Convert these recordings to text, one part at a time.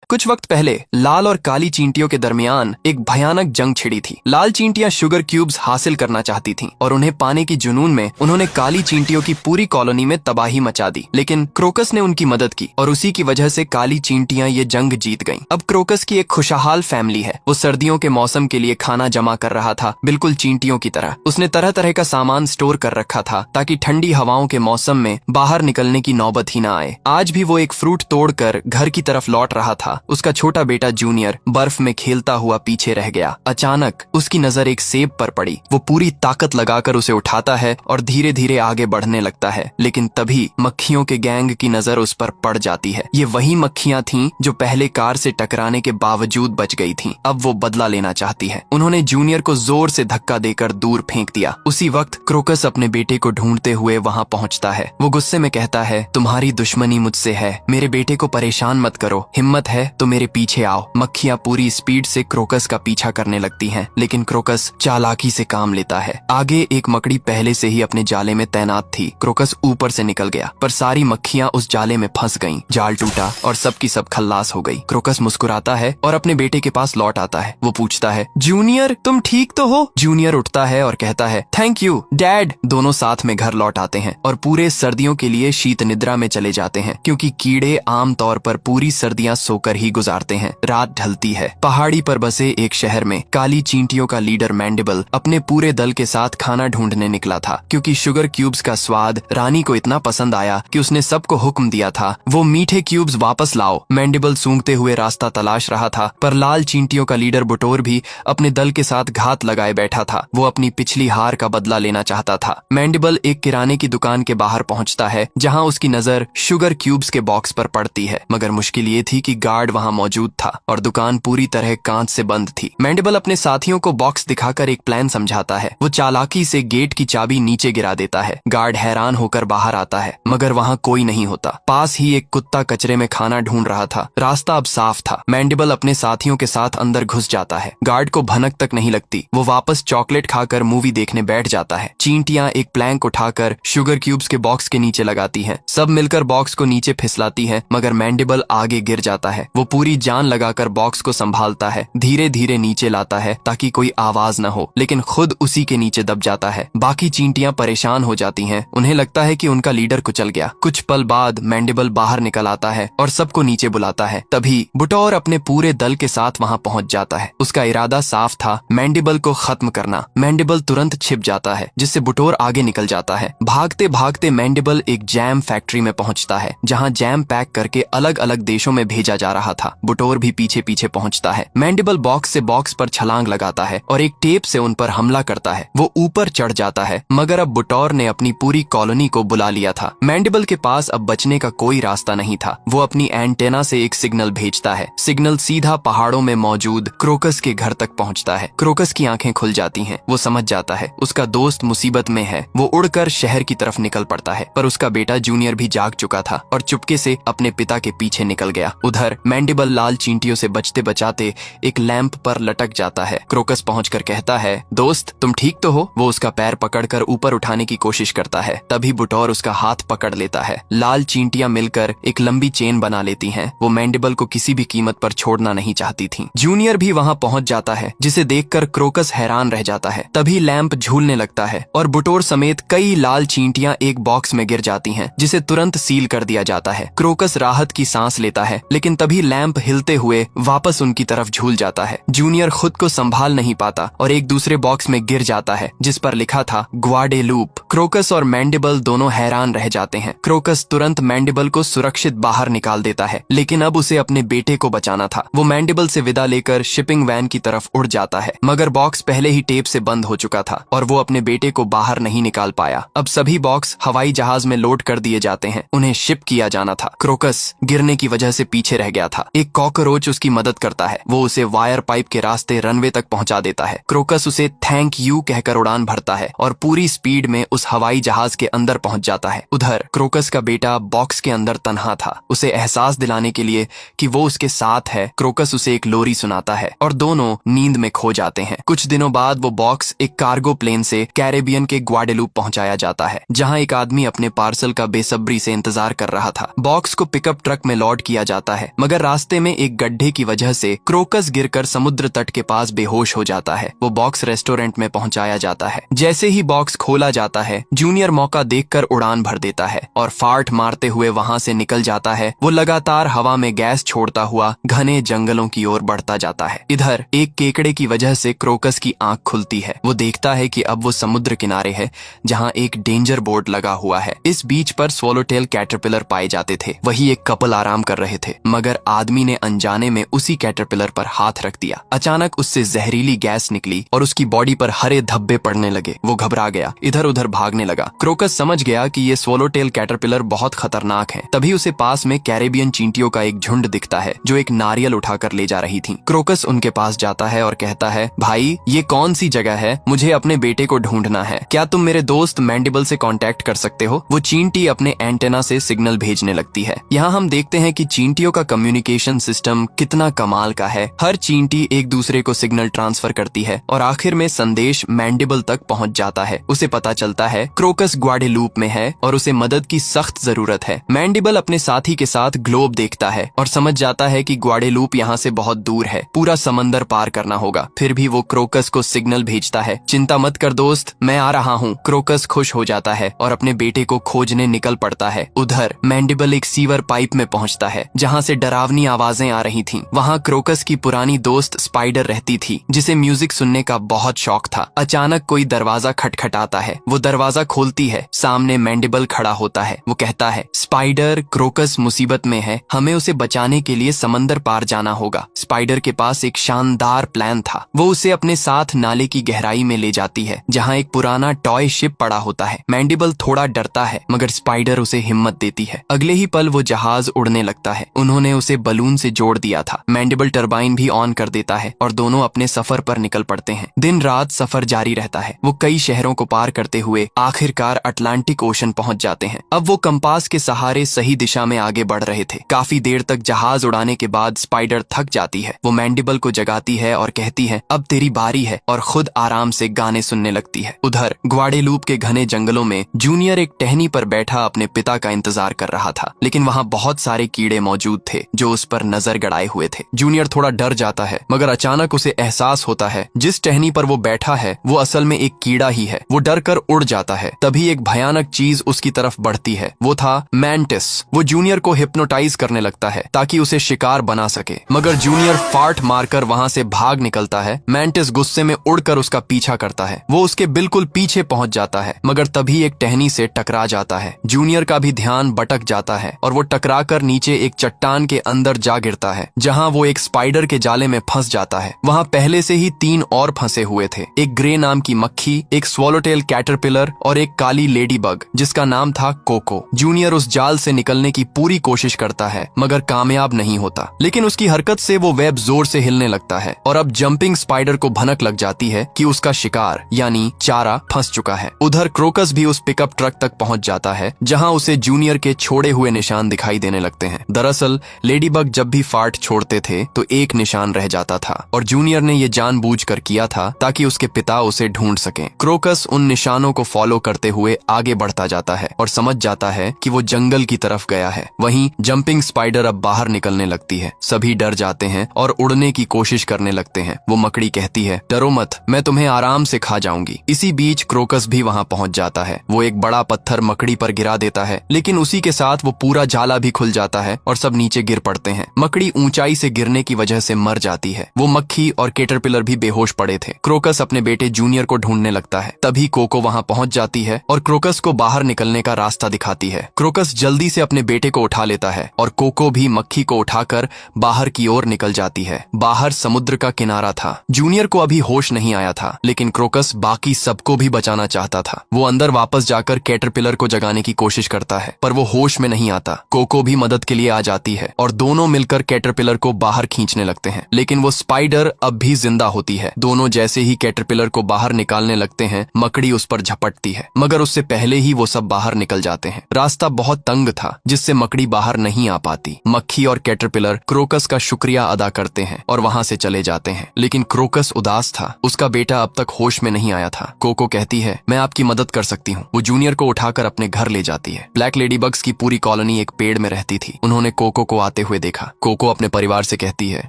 कुछ वक्त पहले लाल और काली चींटियों के दरमियान एक भयानक जंग छिड़ी थी। लाल चींटियां शुगर क्यूब्स हासिल करना चाहती थीं और उन्हें पाने की जुनून में उन्होंने काली चींटियों की पूरी कॉलोनी में तबाही मचा दी। लेकिन क्रोकस ने उनकी मदद की और उसी की वजह से काली चींटियां ये जंग जीत गईं। अब क्रोकस की एक खुशहाल फैमिली है। वो सर्दियों के मौसम के लिए खाना जमा कर रहा था, बिल्कुल चींटियों की तरह। उसने तरह तरह का सामान स्टोर कर रखा था ताकि ठंडी हवाओं के मौसम में बाहर निकलने की नौबत ही न आए। आज भी वो एक फ्रूट तोड़कर घर की तरफ लौट रहा था। उसका छोटा बेटा जूनियर बर्फ में खेलता हुआ पीछे रह गया। अचानक उसकी नजर एक सेब पर पड़ी। वो पूरी ताकत लगाकर उसे उठाता है और धीरे धीरे आगे बढ़ने लगता है। लेकिन तभी मक्खियों के गैंग की नजर उस पर पड़ जाती है। ये वही मक्खियां थीं जो पहले कार से टकराने के बावजूद बच गई थीं। अब वो बदला लेना चाहती है। उन्होंने जूनियर को जोर से धक्का देकर दूर फेंक दिया। उसी वक्त क्रोकस अपने बेटे को ढूंढते हुए वहां पहुंचता है। वो गुस्से में कहता है, तुम्हारी दुश्मनी मुझसे है, मेरे बेटे को परेशान मत करो, हिम्मत है तो मेरे पीछे आओ। मक्खियां पूरी स्पीड से क्रोकस का पीछा करने लगती हैं, लेकिन क्रोकस चालाकी से काम लेता है। आगे एक मकड़ी पहले से ही अपने जाले में तैनात थी। क्रोकस ऊपर से निकल गया, पर सारी मक्खियां उस जाले में फंस गईं। जाल टूटा और सबकी सब खल्लास हो गई। क्रोकस मुस्कुराता है और अपने बेटे के पास लौट आता है। वो पूछता है, जूनियर तुम ठीक तो हो? जूनियर उठता है और कहता है, थैंक यू डैड। दोनों साथ में घर लौट आते हैं और पूरे सर्दियों के लिए शीत निद्रा में चले जाते हैं, क्योंकि कीड़े आमतौर पर पूरी सर्दियां सोकर ही गुजारते हैं। रात ढलती है। पहाड़ी पर बसे एक शहर में काली चींटियों का लीडर मैंडिबल अपने पूरे दल के साथ खाना ढूंढने निकला था, क्योंकि शुगर क्यूब्स का स्वाद रानी को इतना पसंद आया कि उसने सबको हुक्म दिया था, वो मीठे क्यूब्स वापस लाओ। मैंडिबल सूंघते हुए रास्ता तलाश रहा था, पर लाल चींटियों का लीडर बुटोर भी अपने दल के साथ घात लगाए बैठा था। वो अपनी पिछली हार का बदला लेना चाहता था। मैंडिबल एक किराने की दुकान के बाहर पहुंचता है, जहां उसकी नजर शुगर क्यूब्स के बॉक्स पर पड़ती है। मगर मुश्किल ये थी कि गार्ड वहां मौजूद था और दुकान पूरी तरह कांच से बंद थी। मैंडिबल अपने साथियों को बॉक्स दिखाकर एक प्लान समझाता है। वो चालाकी से गेट की चाबी नीचे गिरा देता है। गार्ड हैरान होकर बाहर आता है, मगर वहां कोई नहीं होता। पास ही एक कुत्ता कचरे में खाना ढूंढ रहा था। रास्ता अब साफ था। मैंडिबल अपने साथियों के साथ अंदर घुस जाता है। गार्ड को भनक तक नहीं लगती। वो वापस चॉकलेट खाकर मूवी देखने बैठ जाता है। चींटियां एक प्लैंक उठाकर शुगर क्यूब्स के बॉक्स के नीचे लगाती हैं। सब मिलकर बॉक्स को नीचे फिसलाती हैं, मगर मैंडिबल आगे गिर जाता है। वो पूरी जान लगाकर बॉक्स को संभालता है, धीरे धीरे नीचे लाता है ताकि कोई आवाज न हो, लेकिन खुद उसी के नीचे दब जाता है। बाकी चींटियां परेशान हो जाती हैं। उन्हें लगता है कि उनका लीडर कुचल गया। कुछ पल बाद मैंडिबल बाहर निकल आता है और सबको नीचे बुलाता है। तभी बुटोर अपने पूरे दल के साथ वहां पहुंच जाता है। उसका इरादा साफ था, मैंडिबल को खत्म करना। मैंडिबल तुरंत छिप जाता है, जिससे बुटोर आगे निकल जाता है। भागते भागते मैंडिबल एक जैम फैक्ट्री में पहुंचता है, जहां जैम पैक करके अलग अलग देशों में भेजा जा रहा था। बुटोर भी पीछे पीछे पहुंचता है। मैंडिबल बॉक्स से बॉक्स पर छलांग लगाता है और एक टेप से उन पर हमला करता है। वो ऊपर चढ़ जाता है, मगर अब बुटोर ने अपनी पूरी कॉलोनी को बुला लिया था। मैंडिबल के पास अब बचने का कोई रास्ता नहीं था। वो अपनी एंटेना से एक सिग्नल भेजता है। सिग्नल सीधा पहाड़ों में मौजूद क्रोकस के घर तक पहुंचता है। क्रोकस की आंखें खुल जाती हैं। वो समझ जाता है उसका दोस्त मुसीबत में है। वो उड़कर शहर की तरफ निकल पड़ता है, पर उसका बेटा जूनियर भी जाग चुका था और चुपके से अपने पिता के पीछे निकल गया। उधर मैंडिबल लाल चींटियों से बचते बचाते एक लैंप पर लटक जाता है। क्रोकस पहुंचकर कहता है, दोस्त तुम ठीक तो हो? वो उसका पैर पकड़कर ऊपर उठाने की कोशिश करता है। तभी बुटोर उसका हाथ पकड़ लेता है। लाल चींटियां मिलकर एक लंबी चेन बना लेती हैं। वो मैंडिबल को किसी भी कीमत पर छोड़ना नहीं चाहती थीं। जूनियर भी वहां पहुंच जाता है, जिसे देखकर क्रोकस हैरान रह जाता है। तभी लैंप झूलने लगता है और बुटोर समेत कई लाल चींटियां एक बॉक्स में गिर जाती हैं, जिसे तुरंत सील कर दिया जाता है। क्रोकस राहत की सांस लेता है, लेकिन तभी लैंप हिलते हुए वापस उनकी तरफ झूल जाता है। जूनियर खुद को संभाल नहीं पाता और एक दूसरे बॉक्स में गिर जाता है, जिस पर लिखा था ग्वाडेलूप। क्रोकस और मैंडिबल दोनों हैरान रह जाते हैं। क्रोकस तुरंत मैंडिबल को सुरक्षित बाहर निकाल देता है, लेकिन अब उसे अपने बेटे को बचाना था। वो मैंडिबल से विदा लेकर शिपिंग वैन की तरफ उड़ जाता है, मगर बॉक्स पहले ही टेप से बंद हो चुका था और वो अपने बेटे को बाहर नहीं निकाल पाया। अब सभी बॉक्स हवाई जहाज में लोड कर दिए जाते हैं। उन्हें शिप किया जाना था। क्रोकस गिरने की वजह से पीछे रह गया था। एक कॉकरोच उसकी मदद करता है। वो उसे वायर पाइप के रास्ते रनवे तक पहुंचा देता है। क्रोकस उसे थैंक यू कहकर उड़ान भरता है और पूरी स्पीड में उस हवाई जहाज के अंदर पहुंच जाता है। उधर क्रोकस का बेटा बॉक्स के अंदर तन्हा था। उसे एहसास दिलाने के लिए कि वो उसके साथ है, क्रोकस उसे एक लोरी सुनाता है और दोनों नींद में खो जाते हैं। कुछ दिनों बाद वो बॉक्स एक कार्गो प्लेन से कैरेबियन के ग्वाडेलूप पहुंचाया जाता है, जहां एक आदमी अपने पार्सल का बेसब्री से इंतजार कर रहा था। बॉक्स को पिकअप ट्रक में लोड किया जाता है, मगर मगर रास्ते में एक गड्ढे की वजह से क्रोकस गिरकर समुद्र तट के पास बेहोश हो जाता है। वो बॉक्स रेस्टोरेंट में पहुंचाया जाता है। जैसे ही बॉक्स खोला जाता है, जूनियर मौका देखकर उड़ान भर देता है और फाट मारते हुए वहां से निकल जाता है। वो लगातार हवा में गैस छोड़ता हुआ घने जंगलों की ओर बढ़ता जाता है। इधर एक केकड़े की वजह से क्रोकस की आंख खुलती है। वो देखता है कि अब वो समुद्र किनारे है जहां एक डेंजर बोर्ड लगा हुआ है। इस बीच पर स्वॉलोटेल कैटरपिलर पाए जाते थे। वही एक कपल आराम कर रहे थे, मगर आदमी ने अनजाने में उसी कैटरपिलर पर हाथ रख दिया। अचानक उससे जहरीली गैस निकली और उसकी बॉडी पर हरे धब्बे पड़ने लगे। वो घबरा गया, इधर उधर भागने लगा। क्रोकस समझ गया कि ये स्वॉलोटेल कैटरपिलर बहुत खतरनाक है। तभी उसे पास में कैरेबियन चींटियों का एक झुंड दिखता है जो एक नारियल उठाकर ले जा रही थी। क्रोकस उनके पास जाता है और कहता है, भाई ये कौन सी जगह है? मुझे अपने बेटे को ढूंढना है। क्या तुम मेरे दोस्त मैंडिबल से कांटेक्ट कर सकते हो? वो चींटी अपने एंटेना से सिग्नल भेजने लगती है। यहाँ हम देखते हैं कि चींटियों का कम्युनिकेशन सिस्टम कितना कमाल का है। हर चींटी एक दूसरे को सिग्नल ट्रांसफर करती है और आखिर में संदेश मैंडिबल तक पहुँच जाता है। उसे पता चलता है क्रोकस ग्वाडेलूप में है और उसे मदद की सख्त जरूरत है। मैंडिबल अपने साथी के साथ ग्लोब देखता है और समझ जाता है कि ग्वाडेलूप यहाँ से बहुत दूर है, पूरा समंदर पार करना होगा। फिर भी वो क्रोकस को सिग्नल भेजता है, चिंता मत कर दोस्त, मैं आ रहा हूँ। क्रोकस खुश हो जाता है और अपने बेटे को खोजने निकल पड़ता है। उधर मैंडिबल एक सीवर पाइप में पहुँचता है जहाँ से डरावनी आवाजें आ रही थीं। वहाँ क्रोकस की पुरानी दोस्त स्पाइडर रहती थी जिसे म्यूजिक सुनने का बहुत शौक था। अचानक कोई दरवाजा खटखटाता है। वो दरवाजा खोलती है, सामने मैंडिबल खड़ा होता है। वो कहता है, स्पाइडर, क्रोकस मुसीबत में है, हमें उसे बचाने के लिए समंदर पार जाना होगा। स्पाइडर के पास एक शानदार प्लान था। वो उसे अपने साथ नाले की गहराई में ले जाती है जहाँ एक पुराना टॉय शिप पड़ा होता है। मैंडिबल थोड़ा डरता है मगर स्पाइडर उसे हिम्मत देती है। अगले ही पल वो जहाज उड़ने लगता है। उन्होंने उसे बलून से जोड़ दिया था। मैंडिबल टरबाइन भी ऑन कर देता है और दोनों अपने सफर पर निकल पड़ते हैं। दिन रात सफर जारी रहता है। वो कई शहरों को पार करते हुए आखिरकार अटलांटिक ओशन पहुंच जाते हैं। अब वो कंपास के सहारे सही दिशा में आगे बढ़ रहे थे। काफी देर तक जहाज उड़ाने के बाद स्पाइडर थक जाती है। वो मैंडिबल को जगाती है और कहती है, अब तेरी बारी है, और खुद आराम से गाने सुनने लगती है। उधर ग्वाडेलूप के घने जंगलों में जूनियर एक टहनी पर बैठा अपने पिता का इंतजार कर रहा था, लेकिन वहाँ बहुत सारे कीड़े मौजूद थे जो उस पर नजर गड़ाए हुए थे। जूनियर थोड़ा डर जाता है मगर अचानक उसे एहसास होता है जिस टहनी पर वो बैठा है वो असल में एक कीड़ा ही है। वो डर कर उड़ जाता है। तभी एक भयानक चीज उसकी तरफ बढ़ती है। वो था मैंटिस। वो जूनियर को हिप्नोटाइज करने लगता है ताकि उसे शिकार बना सके, मगर जूनियर फाट मारकर वहाँ से भाग निकलता है। मैंटिस गुस्से में उड़कर उसका पीछा करता है। वो उसके बिल्कुल पीछे पहुंच जाता है मगर तभी एक टहनी से टकरा जाता है। जूनियर का भी ध्यान भटक जाता है और वो टकराकर नीचे एक चट्टान के अंदर जा गिरता है जहाँ वो एक स्पाइडर के जाले में फंस जाता है। वहाँ पहले से ही 3 और फंसे हुए थे, एक ग्रे नाम की मक्खी, एक स्वॉलोटेल कैटरपिलर और एक काली लेडीबग जिसका नाम था कोको। जूनियर उस जाल से निकलने की पूरी कोशिश करता है मगर कामयाब नहीं होता, लेकिन उसकी हरकत से वो वेब जोर से हिलने लगता है और अब जंपिंग स्पाइडर को भनक लग जाती है कि उसका शिकार यानी चारा फंस चुका है। उधर क्रोकस भी उस पिकअप ट्रक तक पहुंच जाता है जहां उसे जूनियर के छोड़े हुए निशान दिखाई देने लगते हैं। दरअसल लेडीबग जब भी फाट छोड़ते थे तो एक निशान रह जाता था और जूनियर ने ये जानबूझकर किया था ताकि उसके पिता उसे ढूंढ सकें। क्रोकस उन निशानों को फॉलो करते हुए आगे बढ़ता जाता है और समझ जाता है कि वो जंगल की तरफ गया है। वहीं जंपिंग स्पाइडर अब बाहर निकलने लगती है। सभी डर जाते हैं और उड़ने की कोशिश करने लगते हैं। वो मकड़ी कहती है, डरो मत, मैं तुम्हें आराम से खा जाऊंगी। इसी बीच क्रोकस भी वहाँ पहुँच जाता है। वो एक बड़ा पत्थर मकड़ी पर गिरा देता है, लेकिन उसी के साथ वो पूरा जाला भी खुल जाता है और सब नीचे गिर पड़ते हैं। मकड़ी ऊंचाई से गिरने की वजह से मर जाती है। वो मक्खी और कैटरपिलर भी बेहोश पड़े थे। क्रोकस अपने बेटे जूनियर को ढूंढने लगता है। तभी कोको वहाँ पहुँच जाती है और क्रोकस को बाहर निकलने का रास्ता दिखाती है। क्रोकस जल्दी से अपने बेटे को उठा लेता है और कोको भी मक्खी को उठाकर बाहर की ओर निकल जाती है। बाहर समुद्र का किनारा था। जूनियर को अभी होश नहीं आया था, लेकिन क्रोकस बाकी सबको भी बचाना चाहता था। वो अंदर वापस जाकर कैटरपिलर को जगाने की कोशिश करता है पर वो होश में नहीं आता। कोको भी मदद के लिए आ जाती है और दोनों मिलकर कैटरपिलर को बाहर खींचने लगते हैं, लेकिन वो स्पाइडर अब भी जिंदा होती है। दोनों जैसे ही कैटरपिलर को बाहर निकालने लगते हैं, मकड़ी उस पर झपटती है, मगर उससे पहले ही वो सब बाहर निकल जाते हैं। रास्ता बहुत तंग था जिससे मकड़ी बाहर नहीं आ पाती। मक्खी और कैटरपिलर क्रोकस का शुक्रिया अदा करते हैं और वहाँ से चले जाते हैं, लेकिन क्रोकस उदास था। उसका बेटा अब तक होश में नहीं आया था। कोको कहती है, मैं आपकी मदद कर सकती हूँ। वो जूनियर को उठाकर अपने घर ले जाती है। ब्लैक लेडीबग्स की पूरी कॉलोनी एक पेड़ में रहती थी। उन्होंने कोको को आते जाते हुए देखा। कोको अपने परिवार से कहती है,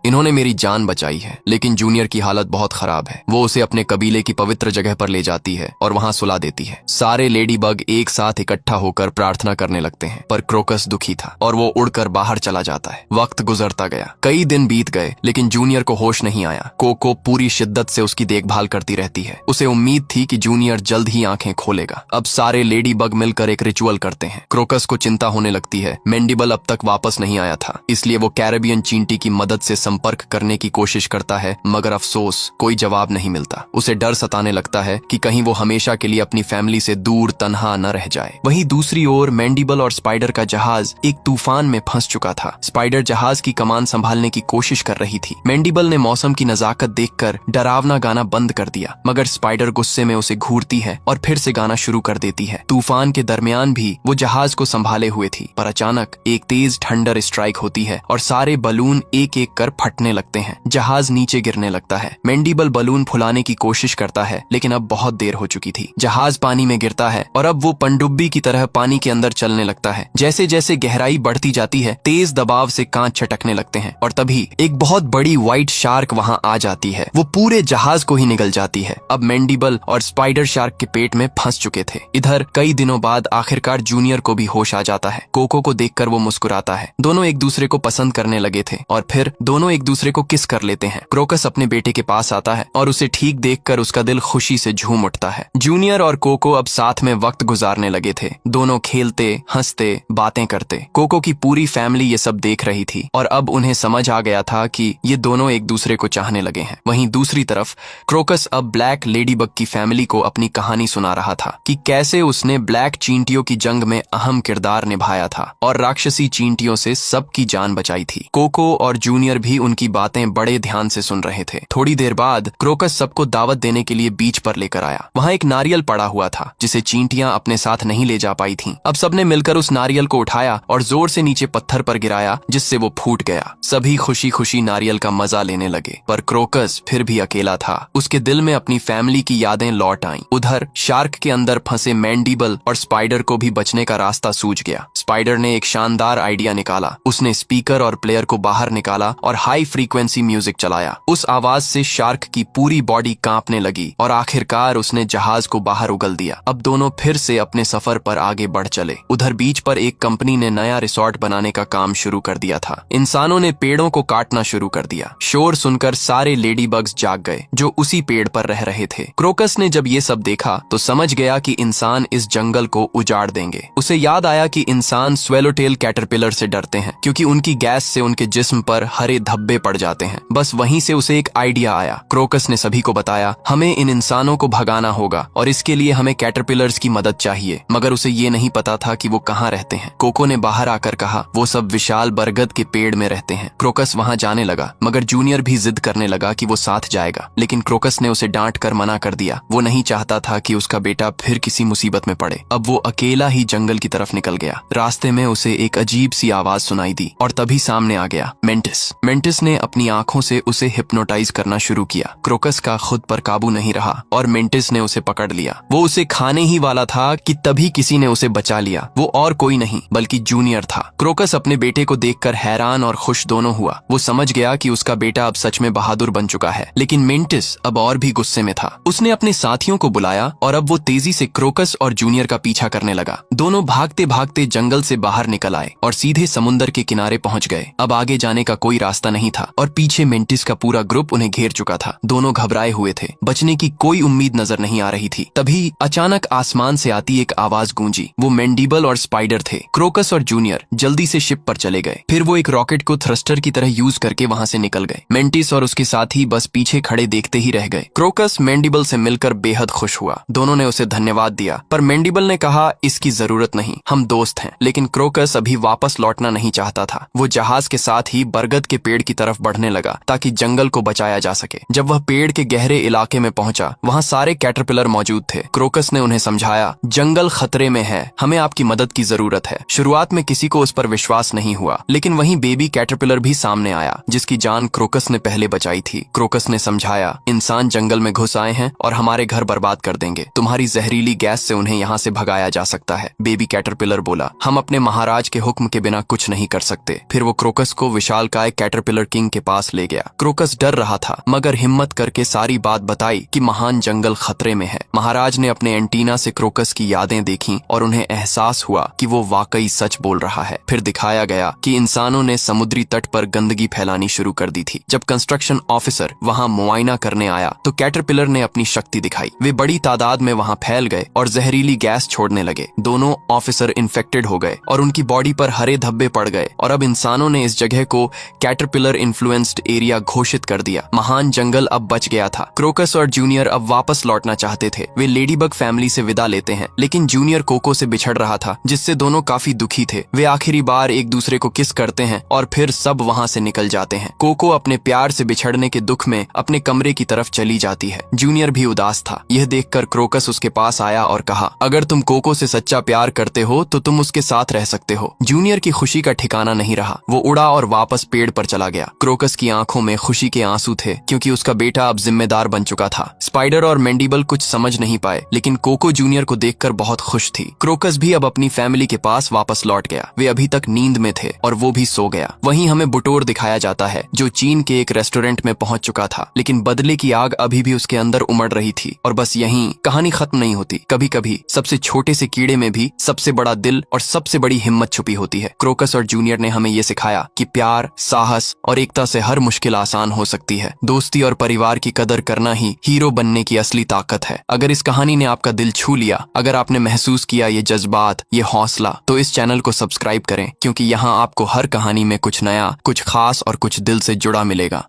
इन्होंने मेरी जान बचाई है, लेकिन जूनियर की हालत बहुत खराब है। वो उसे अपने कबीले की पवित्र जगह पर ले जाती है और वहाँ सुला देती है। सारे लेडी बग एक साथ इकट्ठा होकर प्रार्थना करने लगते हैं, पर क्रोकस दुखी था और वो उड़कर बाहर चला जाता है। वक्त गुजरता गया, कई दिन बीत गए, लेकिन जूनियर को होश नहीं आया। कोको पूरी शिद्दत से उसकी देखभाल करती रहती है। उसे उम्मीद थी कि जूनियर जल्द ही आंखें खोलेगा। अब सारे लेडी बग मिलकर एक रिचुअल करते हैं। क्रोकस को चिंता होने लगती है, मेंडिबल अब तक वापस नहीं आया था, इसलिए वो कैरेबियन चींटी की मदद से संपर्क करने की कोशिश करता है, मगर अफसोस कोई जवाब नहीं मिलता। उसे डर सताने लगता है कि कहीं वो हमेशा के लिए अपनी फैमिली से दूर तन्हा न रह जाए। वहीं दूसरी ओर मेंडिबल और स्पाइडर का जहाज एक तूफान में फंस चुका था। स्पाइडर जहाज की कमान संभालने की कोशिश कर रही थी। मेंडिबल ने मौसम की नजाकत देखकर डरावना गाना बंद कर दिया, मगर स्पाइडर गुस्से में उसे घूरती है और फिर से गाना शुरू कर देती है। तूफान के दरमियान भी वो जहाज को संभाले हुए थी, पर अचानक एक तेज थंडर स्ट्राइक होती है और सारे बलून एक एक कर फटने लगते हैं। जहाज नीचे गिरने लगता है। मेंडिबल बलून फुलाने की कोशिश करता है, लेकिन अब बहुत देर हो चुकी थी। जहाज पानी में गिरता है और अब वो पनडुब्बी की तरह पानी के अंदर चलने लगता है। जैसे जैसे गहराई बढ़ती जाती है, तेज दबाव से कांच छटकने लगते हैं और तभी एक बहुत बड़ी व्हाइट शार्क वहां आ जाती है। वो पूरे जहाज को ही निगल जाती है। अब मेंडिबल और स्पाइडर शार्क के पेट में फंस चुके थे। इधर कई दिनों बाद आखिरकार जूनियर को भी होश आ जाता है। कोको को देखकर वो मुस्कुराता है। दोनों एक दूसरे को पसंद करने लगे थे और फिर दोनों एक दूसरे को किस कर लेते हैं। क्रोकस अपने बेटे के पास आता है और उसे ठीक देखकर उसका दिल खुशी से झूम उठता है। जूनियर और कोको अब साथ में वक्त गुजारने लगे थे। दोनों खेलते, हंसते, बातें करते। कोको की पूरी फैमिली ये सब देख रही थी और अब उन्हें समझ आ गया था कि ये दोनों एक दूसरे को चाहने लगे हैं। वहीं दूसरी तरफ क्रोकस अब ब्लैक लेडीबग की फैमिली को अपनी कहानी सुना रहा था कि कैसे उसने ब्लैक चींटियों की जंग में अहम किरदार निभाया था और राक्षसी चींटियों से सबकी जान बचाई थी। कोको और जूनियर भी उनकी बातें बड़े ध्यान से सुन रहे थे। थोड़ी देर बाद क्रोकस सबको दावत देने के लिए बीच पर लेकर आया। वहाँ एक नारियल पड़ा हुआ था जिसे चींटियां अपने साथ नहीं ले जा पाई थीं। अब सबने मिलकर उस नारियल को उठाया और जोर से नीचे पत्थर पर गिराया, जिससे वो फूट गया। सभी खुशी खुशी नारियल का मजा लेने लगे, पर क्रोकस फिर भी अकेला था। उसके दिल में अपनी फैमिली की यादें लौट आईं। उधर शार्क के अंदर फंसे मेंडिबल और स्पाइडर को भी बचने का रास्ता सूझ गया। स्पाइडर ने एक शानदार आइडिया निकाला। उसने स्पीकर और प्लेयर को बाहर निकाला और हाई फ्रीक्वेंसी म्यूजिक चलाया। उस आवाज से शार्क की पूरी बॉडी कांपने लगी और आखिरकार उसने जहाज को बाहर उगल दिया। अब दोनों फिर से अपने सफर पर आगे बढ़ चले। उधर बीच पर एक कंपनी ने नया रिसोर्ट बनाने का काम शुरू कर दिया था। इंसानों ने पेड़ों को काटना शुरू कर दिया। शोर सुनकर सारे लेडी बग्स जाग गए जो उसी पेड़ पर रह रहे थे। क्रोकस ने जब ये सब देखा तो समझ गया कि इंसान इस जंगल को उजाड़ देंगे। उसे याद आया कि इंसान स्वेलोटेल कैटरपिलर से डरते हैं क्योंकि उनकी गैस से उनके जिस्म पर हरे धब्बे पड़ जाते हैं। बस वहीं से उसे एक आइडिया आया। क्रोकस ने सभी को बताया, हमें इन इंसानों को भगाना होगा और इसके लिए हमें कैटरपिलर्स की मदद चाहिए। मगर उसे ये नहीं पता था कि वो कहाँ रहते हैं। कोको ने बाहर आकर कहा, वो सब विशाल बरगद के पेड़ में रहते हैं। क्रोकस वहाँ जाने लगा, मगर जूनियर भी जिद करने लगा कि वो साथ जाएगा, लेकिन क्रोकस ने उसे डांट कर मना कर दिया। वो नहीं चाहता था कि उसका बेटा फिर किसी मुसीबत में पड़े। अब वो अकेला ही जंगल की तरफ निकल गया। रास्ते में उसे एक अजीब सी आवाज सुनाई दी और तभी सामने आ गया मेंटिस। मेंटिस ने अपनी आंखों से उसे हिप्नोटाइज करना शुरू किया। क्रोकस का खुद पर काबू नहीं रहा और मेंटिस ने उसे पकड़ लिया। वो उसे खाने ही वाला था कि तभी किसी ने उसे बचा लिया। वो और कोई नहीं बल्कि जूनियर था। क्रोकस अपने बेटे को देखकर हैरान और खुश दोनों हुआ। वो समझ गया कि उसका बेटा अब सच में बहादुर बन चुका है। लेकिन मेंटिस अब और भी गुस्से में था। उसने अपने साथियों को बुलाया और अब वो तेजी से क्रोकस और जूनियर का पीछा करने लगा। दोनों भागते भागते जंगल से बाहर निकल आए और सीधे समुंदर के किनारे पहुंच गए। अब आगे जाने का कोई रास्ता नहीं था और पीछे मेंटिस का पूरा ग्रुप उन्हें घेर चुका था। दोनों घबराए हुए थे। बचने की कोई उम्मीद नजर नहीं आ रही थी। तभी अचानक आसमान से आती एक आवाज गूंजी। वो मेंडिबल और स्पाइडर थे। क्रोकस और जूनियर जल्दी से शिप पर चले गए। फिर वो एक रॉकेट को थ्रस्टर की तरह यूज करके वहां से निकल गए। मेंटिस और उसके साथी बस पीछे खड़े देखते ही रह गए। क्रोकस मेंडिबल से मिलकर बेहद खुश हुआ। दोनों ने उसे धन्यवाद दिया, पर मेंडिबल ने कहा, इसकी जरूरत नहीं, हम दोस्त हैं। लेकिन क्रोकस अभी वापस लौटना नहीं चाहता था। वो जहाज के साथ ही बरगद के पेड़ की तरफ बढ़ने लगा ताकि जंगल को बचाया जा सके। जब वह पेड़ के गहरे इलाके में पहुंचा, वहां सारे कैटरपिलर मौजूद थे। क्रोकस ने उन्हें समझाया, जंगल खतरे में है, हमें आपकी मदद की जरूरत है। शुरुआत में किसी को उस पर विश्वास नहीं हुआ, लेकिन वहीं बेबी कैटरपिलर भी सामने आया जिसकी जान क्रोकस ने पहले बचाई थी। क्रोकस ने समझाया, इंसान जंगल में घुस आए हैं और हमारे घर बर्बाद कर देंगे। तुम्हारी जहरीली गैस से उन्हें यहाँ से भगाया जा सकता है। बेबी कैटरपिलर बोला, हम अपने महाराज के हुक्म के बिना कुछ नहीं कर सकते। सकते। फिर वो क्रोकस को विशालकाय कैटरपिलर किंग के पास ले गया। क्रोकस डर रहा था मगर हिम्मत करके सारी बात बताई कि महान जंगल खतरे में है। महाराज ने अपने एंटीना से क्रोकस की यादें देखी और उन्हें एहसास हुआ कि वो वाकई सच बोल रहा है। फिर दिखाया गया कि इंसानों ने समुद्री तट पर गंदगी फैलानी शुरू कर दी थी। जब कंस्ट्रक्शन ऑफिसर वहां मुआयना करने आया तो कैटरपिलर ने अपनी शक्ति दिखाई। वे बड़ी तादाद में वहां फैल गए और जहरीली गैस छोड़ने लगे। दोनों ऑफिसर इन्फेक्टेड हो गए और उनकी बॉडी पर हरे धब्बे पड़ गए और अब इंसानों ने इस जगह को कैटरपिलर इन्फ्लुएंस्ड एरिया घोषित कर दिया। महान जंगल अब बच गया था। क्रोकस और जूनियर अब वापस लौटना चाहते थे। वे लेडीबग फैमिली से विदा लेते हैं, लेकिन जूनियर कोको से बिछड़ रहा था, जिससे दोनों काफी दुखी थे। वे आखिरी बार एक दूसरे को किस करते हैं और फिर सब वहां से निकल जाते हैं। कोको अपने प्यार से बिछड़ने के दुख में अपने कमरे की तरफ चली जाती है। जूनियर भी उदास था। यह देखकर क्रोकस उसके पास आया और कहा, अगर तुम कोको से सच्चा प्यार करते हो तो तुम उसके साथ रह सकते हो। जूनियर की खुशी का ठिकाना नहीं रहा। वो उड़ा और वापस पेड़ पर चला गया। क्रोकस की आंखों में खुशी के आंसू थे क्योंकि उसका बेटा अब जिम्मेदार बन चुका था। स्पाइडर और मैंडीबल कुछ समझ नहीं पाए, लेकिन कोको जूनियर को देखकर बहुत खुश थी। क्रोकस भी अब अपनी फैमिली के पास वापस लौट गया। वे अभी तक नींद में थे और वो भी सो गया। वहीं हमें बुटोर दिखाया जाता है जो चीन के एक रेस्टोरेंट में पहुंच चुका था, लेकिन बदले की आग अभी भी उसके अंदर उमड़ रही थी। और बस यहीं कहानी खत्म नहीं होती। कभी कभी सबसे छोटे से कीड़े में भी सबसे बड़ा दिल और सबसे बड़ी हिम्मत छुपी होती है। क्रोकस और जूनियर ने हमें ये सिखाया कि प्यार, साहस और एकता से हर मुश्किल आसान हो सकती है। दोस्ती और परिवार की कदर करना ही हीरो बनने की असली ताकत है। अगर इस कहानी ने आपका दिल छू लिया, अगर आपने महसूस किया ये जज्बात, ये हौसला, तो इस चैनल को सब्सक्राइब करें, क्योंकि यहाँ आपको हर कहानी में कुछ नया, कुछ खास और कुछ दिल से जुड़ा मिलेगा।